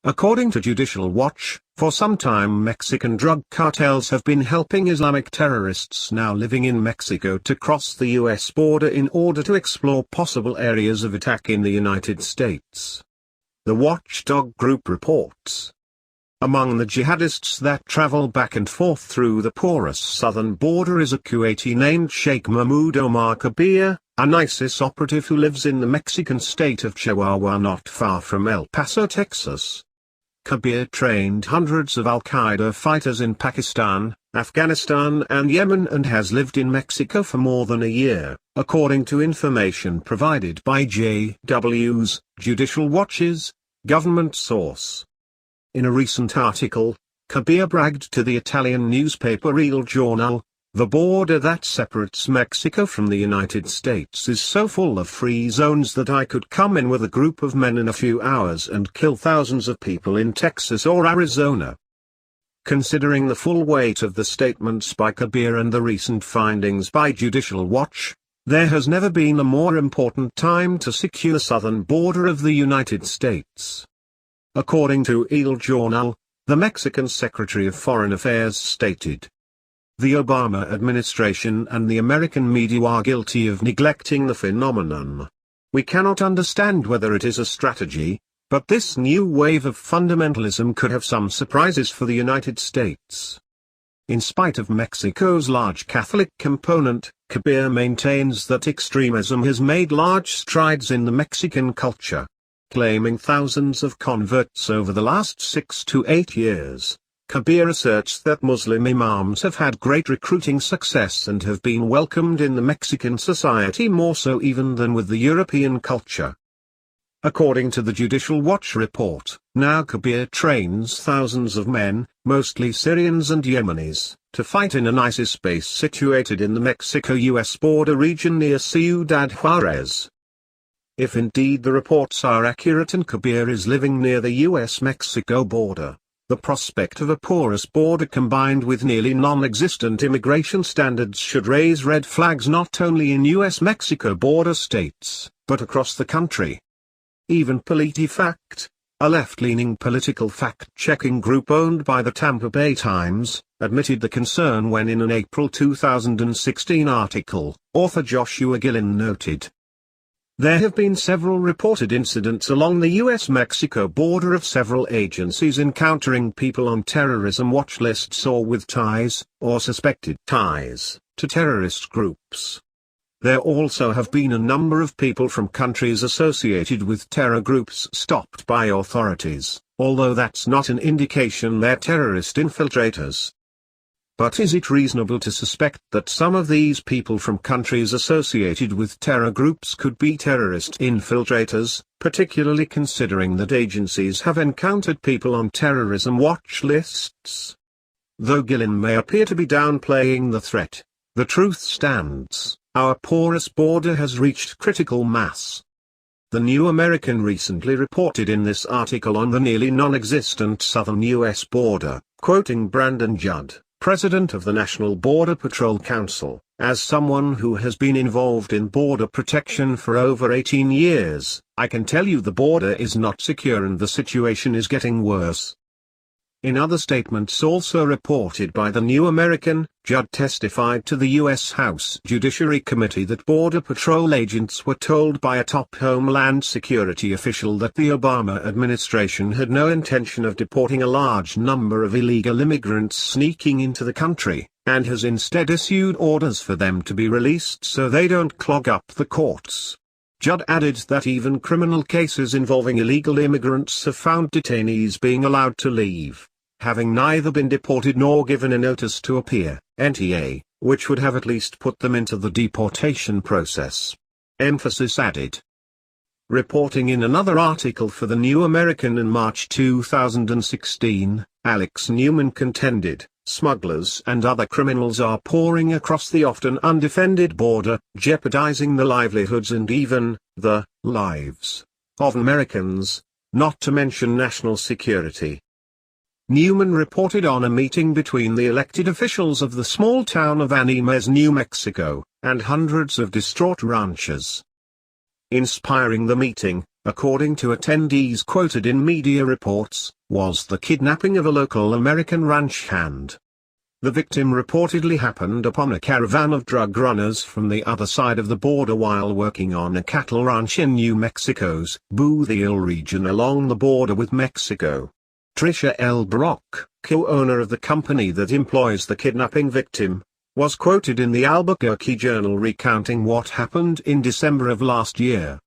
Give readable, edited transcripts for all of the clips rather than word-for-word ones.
According to Judicial Watch, for some time Mexican drug cartels have been helping Islamic terrorists now living in Mexico to cross the U.S. border in order to explore possible areas of attack in the United States. The watchdog group reports. Among the jihadists that travel back and forth through the porous southern border is a Kuwaiti named Sheikh Mahmoud Omar Kabir, an ISIS operative who lives in the Mexican state of Chihuahua not far from El Paso, Texas. Kabir trained hundreds of al-Qaeda fighters in Pakistan, Afghanistan and Yemen and has lived in Mexico for more than a year, according to information provided by JW's, Judicial Watch's, government source. In a recent article, Kabir bragged to the Italian newspaper Il Giornale, "The border that separates Mexico from the United States is so full of free zones that I could come in with a group of men in a few hours and kill thousands of people in Texas or Arizona." Considering the full weight of the statements by Kabir and the recent findings by Judicial Watch, there has never been a more important time to secure the southern border of the United States. According to Il Giornale, the Mexican Secretary of Foreign Affairs stated, "The Obama administration and the American media are guilty of neglecting the phenomenon. We cannot understand whether it is a strategy, but this new wave of fundamentalism could have some surprises for the United States." In spite of Mexico's large Catholic component, Kabir maintains that extremism has made large strides in the Mexican culture. Claiming thousands of converts over the last 6 to 8 years, Kabir asserts that Muslim imams have had great recruiting success and have been welcomed in the Mexican society more so even than with the European culture. According to the Judicial Watch report, now Kabir trains thousands of men, mostly Syrians and Yemenis, to fight in an ISIS base situated in the Mexico-US border region near Ciudad Juarez. If indeed the reports are accurate and Kabir is living near the US-Mexico border, the prospect of a porous border combined with nearly non-existent immigration standards should raise red flags not only in US-Mexico border states, but across the country. Even PolitiFact, a left-leaning political fact-checking group owned by the Tampa Bay Times, admitted the concern when in an April 2016 article, author Joshua Gillin noted, "There have been several reported incidents along the US-Mexico border of several agencies encountering people on terrorism watch lists or with ties, or suspected ties, to terrorist groups. There also have been a number of people from countries associated with terror groups stopped by authorities, although that's not an indication they're terrorist infiltrators. But is it reasonable to suspect that some of these people from countries associated with terror groups could be terrorist infiltrators, particularly considering that agencies have encountered people on terrorism watch lists?" Though Gillin may appear to be downplaying the threat, the truth stands: our porous border has reached critical mass. The New American recently reported in this article on the nearly non-existent southern U.S. border, quoting Brandon Judd, President of the National Border Patrol Council, as someone who has been involved in border protection for over 18 years, I can tell you the border is not secure and the situation is getting worse. In other statements also reported by the New American, Judd testified to the U.S. House Judiciary Committee that Border Patrol agents were told by a top Homeland Security official that the Obama administration had no intention of deporting a large number of illegal immigrants sneaking into the country, and has instead issued orders for them to be released so they don't clog up the courts. Judd added that even criminal cases involving illegal immigrants have found detainees being allowed to leave, having neither been deported nor given a notice to appear, NTA, which would have at least put them into the deportation process. Emphasis added. Reporting in another article for the New American in March 2016, Alex Newman contended, smugglers and other criminals are pouring across the often undefended border, jeopardizing the livelihoods and even the lives of Americans, not to mention national security. Newman reported on a meeting between the elected officials of the small town of Animas, New Mexico, and hundreds of distraught ranchers. Inspiring the meeting, according to attendees quoted in media reports, was the kidnapping of a local American ranch hand. The victim reportedly happened upon a caravan of drug runners from the other side of the border while working on a cattle ranch in New Mexico's Bootheel region along the border with Mexico. Tricia L. Brock, co-owner of the company that employs the kidnapping victim, was quoted in the Albuquerque Journal recounting what happened in December of last year.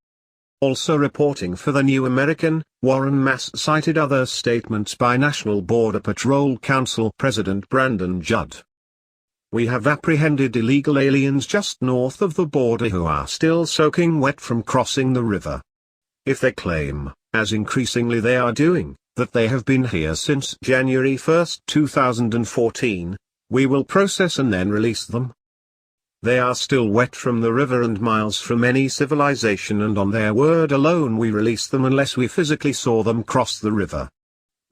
Also reporting for the New American, Warren Mass cited other statements by National Border Patrol Council President Brandon Judd. "We have apprehended illegal aliens just north of the border who are still soaking wet from crossing the river. If they claim, as increasingly they are doing, that they have been here since January 1, 2014, we will process and then release them. They are still wet from the river and miles from any civilization, and on their word alone we release them unless we physically saw them cross the river.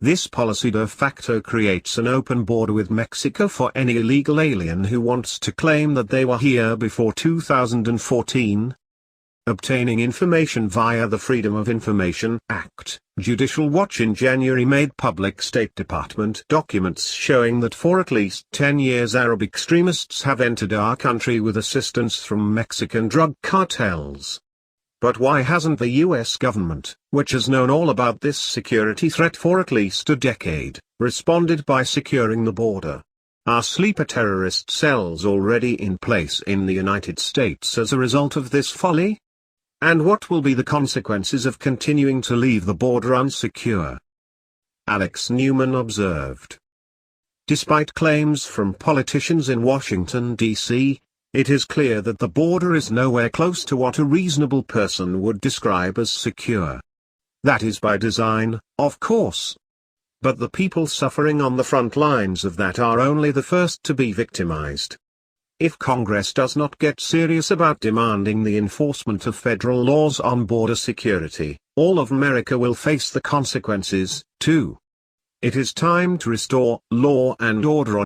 This policy de facto creates an open border with Mexico for any illegal alien who wants to claim that they were here before 2014. Obtaining information via the Freedom of Information Act, Judicial Watch in January made public State Department documents showing that for at least 10 years Arab extremists have entered our country with assistance from Mexican drug cartels. But why hasn't the US government, which has known all about this security threat for at least a decade, responded by securing the border? Are sleeper terrorist cells already in place in the United States as a result of this folly? And what will be the consequences of continuing to leave the border unsecure? Alex Newman observed. Despite claims from politicians in Washington, D.C., it is clear that the border is nowhere close to what a reasonable person would describe as secure. That is by design, of course. But the people suffering on the front lines of that are only the first to be victimized. If Congress does not get serious about demanding the enforcement of federal laws on border security, all of America will face the consequences, too. It is time to restore law and order on